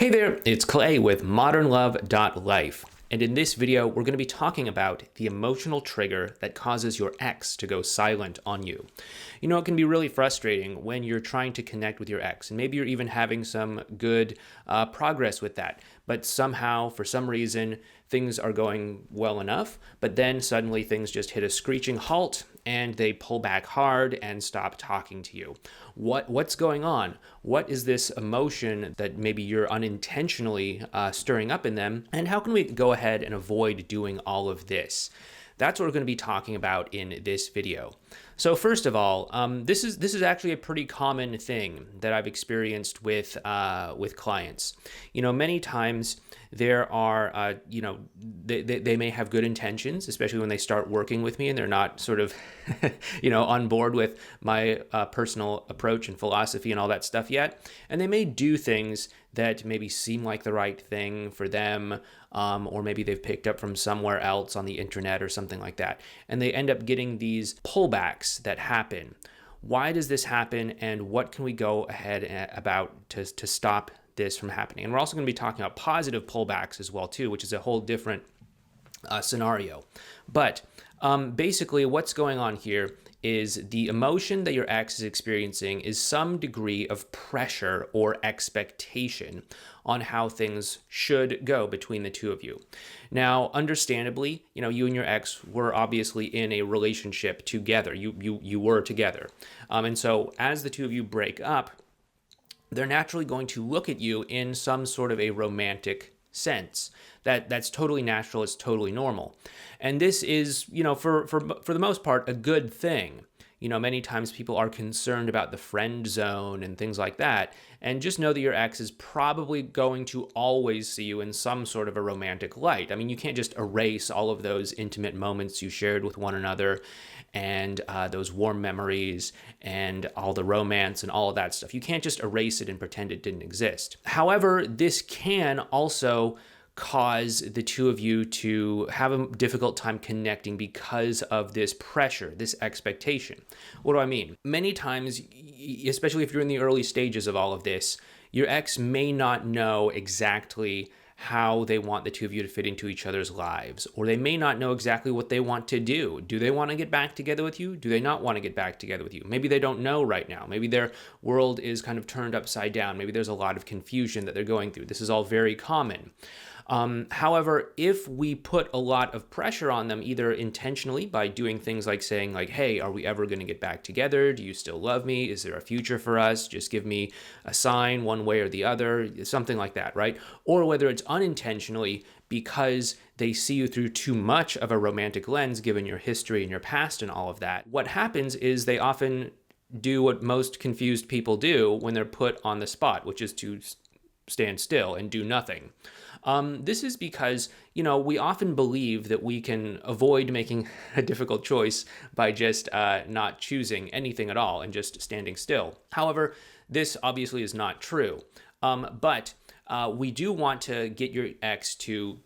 Hey there, it's Clay with modernlove.life. And in this video, we're going to be talking about the emotional trigger that causes your ex to go silent on you. You know, it can be really frustrating when you're trying to connect with your ex, and maybe you're even having some good progress with that. But somehow, for some reason, things are going well enough, but then suddenly things just hit a screeching halt and they pull back hard and stop talking to you. What's going on? What is this emotion that maybe you're unintentionally stirring up in them? And how can we go ahead and avoid doing all of this? That's what we're going to be talking about in this video. So first of all, this is actually a pretty common thing that I've experienced with clients. You know, many times there are, they may have good intentions, especially when they start working with me and they're not sort of, on board with my personal approach and philosophy and all that stuff yet. And they may do things that maybe seem like the right thing for them, or maybe they've picked up from somewhere else on the internet or something like that. And they end up getting these pullbacks that happen. Why does this happen, and what can we go ahead about to stop this from happening? And we're also going to be talking about positive pullbacks as well too, which is a whole different scenario. But basically what's going on here is the emotion that your ex is experiencing is some degree of pressure or expectation on how things should go between the two of you. Now, understandably, you and your ex were obviously in a relationship together. You were together. And so as the two of you break up, they're naturally going to look at you in some sort of a romantic sense. That's totally natural. It's totally normal. And this is, for the most part, a good thing. Many times people are concerned about the friend zone and things like that. And just know that your ex is probably going to always see you in some sort of a romantic light. I mean, you can't just erase all of those intimate moments you shared with one another and those warm memories and all the romance and all of that stuff. You can't just erase it and pretend it didn't exist. However, this can also cause the two of you to have a difficult time connecting because of this pressure, this expectation. What do I mean? Many times, especially if you're in the early stages of all of this, your ex may not know exactly how they want the two of you to fit into each other's lives, or they may not know exactly what they want to do. Do they want to get back together with you? Do they not want to get back together with you? Maybe they don't know right now. Maybe their world is kind of turned upside down. Maybe there's a lot of confusion that they're going through. This is all very common. However, if we put a lot of pressure on them, either intentionally by doing things like saying like, hey, are we ever going to get back together? Do you still love me? Is there a future for us? Just give me a sign one way or the other, something like that, right? Or whether it's unintentionally because they see you through too much of a romantic lens, given your history and your past and all of that. What happens is they often do what most confused people do when they're put on the spot, which is to stand still and do nothing. This is because, we often believe that we can avoid making a difficult choice by just not choosing anything at all and just standing still. However, this obviously is not true. But we do want to get your ex to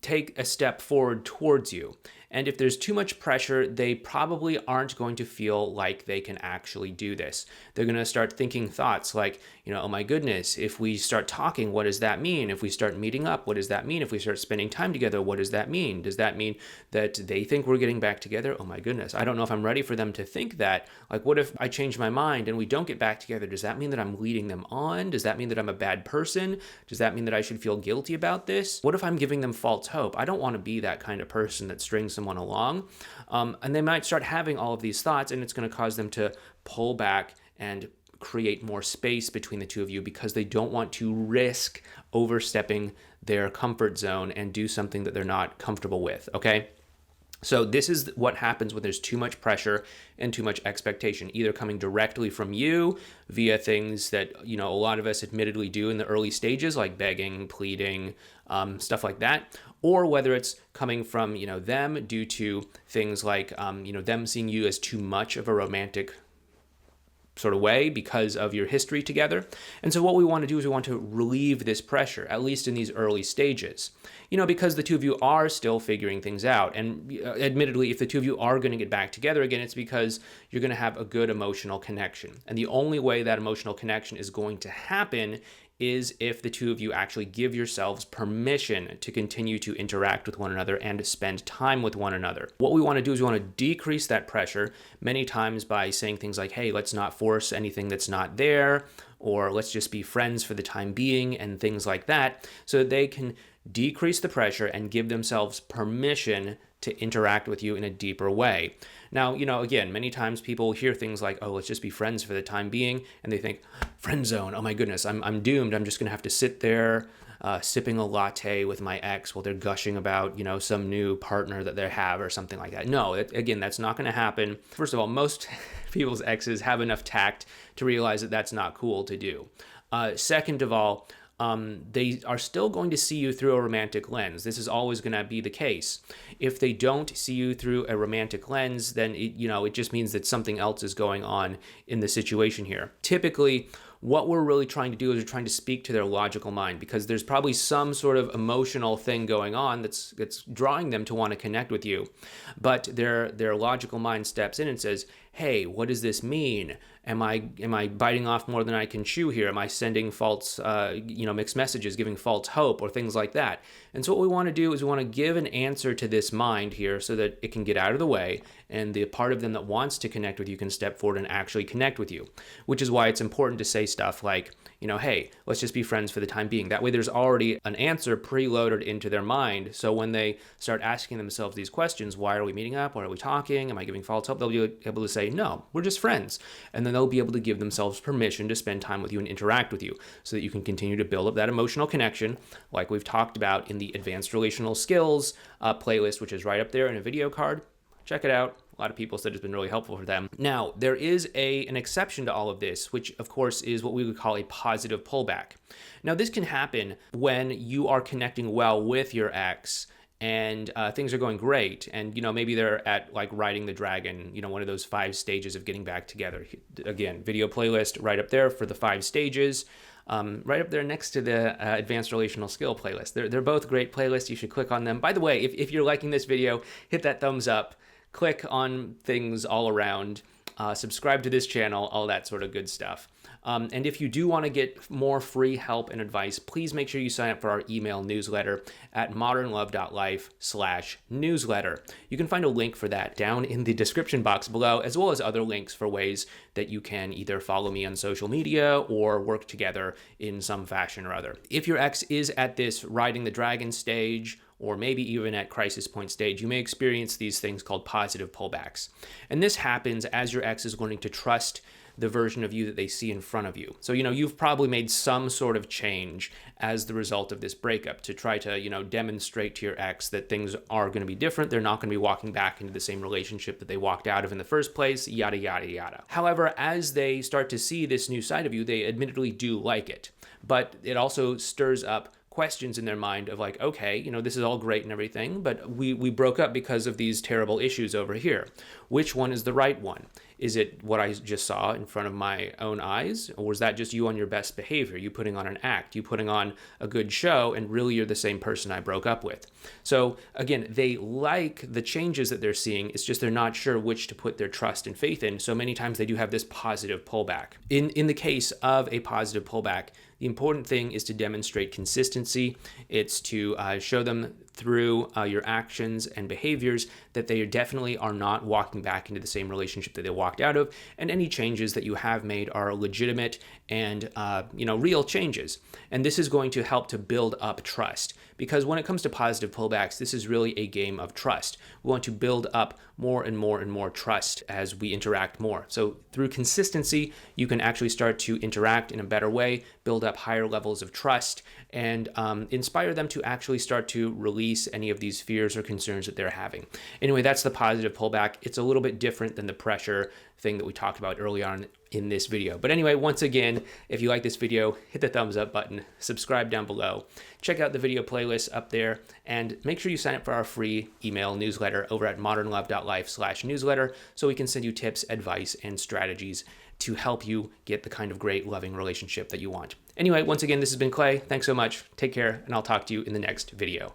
take a step forward towards you. And if there's too much pressure, they probably aren't going to feel like they can actually do this. They're going to start thinking thoughts like, oh my goodness, if we start talking, what does that mean? If we start meeting up, what does that mean? If we start spending time together, what does that mean? Does that mean that they think we're getting back together? Oh my goodness, I don't know if I'm ready for them to think that. Like, what if I change my mind and we don't get back together? Does that mean that I'm leading them on? Does that mean that I'm a bad person? Does that mean that I should feel guilty about this? What if I'm giving them false hope? I don't want to be that kind of person that strings someone along. And they might start having all of these thoughts, and it's going to cause them to pull back and create more space between the two of you because they don't want to risk overstepping their comfort zone and do something that they're not comfortable with, okay? So this is what happens when there's too much pressure and too much expectation, either coming directly from you via things that, a lot of us admittedly do in the early stages, like begging, pleading, stuff like that, or whether it's coming from, them due to things like, them seeing you as too much of a romantic sort of way because of your history together. And so what we want to do is we want to relieve this pressure, at least in these early stages, because the two of you are still figuring things out. And admittedly, if the two of you are going to get back together again, it's because you're going to have a good emotional connection. And the only way that emotional connection is going to happen is if the two of you actually give yourselves permission to continue to interact with one another and to spend time with one another. What we want to do is we want to decrease that pressure many times by saying things like, hey, let's not force anything that's not there, or let's just be friends for the time being, and things like that, so that they can decrease the pressure and give themselves permission to interact with you in a deeper way. Now, again, many times people hear things like, oh, let's just be friends for the time being, and they think, friend zone, oh my goodness, I'm doomed. I'm just gonna have to sit there sipping a latte with my ex while they're gushing about, some new partner that they have or something like that. No, again, that's not gonna happen. First of all, most people's exes have enough tact to realize that that's not cool to do. Second of all, they are still going to see you through a romantic lens. This is always going to be the case. If they don't see you through a romantic lens, then it just means that something else is going on in the situation here. Typically, what we're really trying to do is we're trying to speak to their logical mind, because there's probably some sort of emotional thing going on that's drawing them to want to connect with you. But their logical mind steps in and says, hey, what does this mean? Am I biting off more than I can chew here? Am I sending false, mixed messages, giving false hope, or things like that? And so what we want to do is we want to give an answer to this mind here so that it can get out of the way, and the part of them that wants to connect with you can step forward and actually connect with you, which is why it's important to say stuff like, hey, let's just be friends for the time being. That way there's already an answer preloaded into their mind. So when they start asking themselves these questions, why are we meeting up? Why are we talking? Am I giving false hope? They'll be able to say, no, we're just friends. And then they'll be able to give themselves permission to spend time with you and interact with you so that you can continue to build up that emotional connection, like we've talked about in the Advanced Relational Skills playlist, which is right up there in a video card. Check it out. A lot of people said it's been really helpful for them. Now, there is an exception to all of this, which of course is what we would call a positive pullback. Now, this can happen when you are connecting well with your ex and things are going great. And, maybe they're at like riding the dragon, one of those 5 stages of getting back together. Again, video playlist right up there for the 5 stages. Right up there next to the Advanced Relational Skill playlist. They're both great playlists. You should click on them. By the way, if you're liking this video, hit that thumbs up. Click on things all around, subscribe to this channel, all that sort of good stuff. And if you do want to get more free help and advice, please make sure you sign up for our email newsletter at modernlove.life/newsletter. You can find a link for that down in the description box below, as well as other links for ways that you can either follow me on social media or work together in some fashion or other. If your ex is at this riding the dragon stage, or maybe even at crisis point stage, you may experience these things called positive pullbacks. And this happens as your ex is learning to trust the version of you that they see in front of you. So, you've probably made some sort of change as the result of this breakup to try to, demonstrate to your ex that things are going to be different. They're not going to be walking back into the same relationship that they walked out of in the first place, yada, yada, yada. However, as they start to see this new side of you, they admittedly do like it. But it also stirs up questions in their mind of like, okay, this is all great and everything, but we broke up because of these terrible issues over here. Which one is the right one? Is it what I just saw in front of my own eyes? Or was that just you on your best behavior? You putting on an act, you putting on a good show, and really you're the same person I broke up with. So again, they like the changes that they're seeing. It's just they're not sure which to put their trust and faith in. So many times they do have this positive pullback. In the case of a positive pullback, the important thing is to demonstrate consistency. It's to show them through your actions and behaviors that they definitely are not walking back into the same relationship that they walked out of, and any changes that you have made are legitimate and real changes. And this is going to help to build up trust, because when it comes to positive pullbacks, this is really a game of trust. We want to build up more and more and more trust as we interact more. So through consistency, you can actually start to interact in a better way, build up higher levels of trust, and inspire them to actually start to release any of these fears or concerns that they're having. Anyway, that's the positive pullback. It's a little bit different than the pressure thing that we talked about early on in this video. But anyway, once again, if you like this video, hit the thumbs up button, subscribe down below, check out the video playlist up there, and make sure you sign up for our free email newsletter over at modernlove.life/newsletter so we can send you tips, advice, and strategies to help you get the kind of great, loving relationship that you want. Anyway, once again, this has been Clay. Thanks so much. Take care, and I'll talk to you in the next video.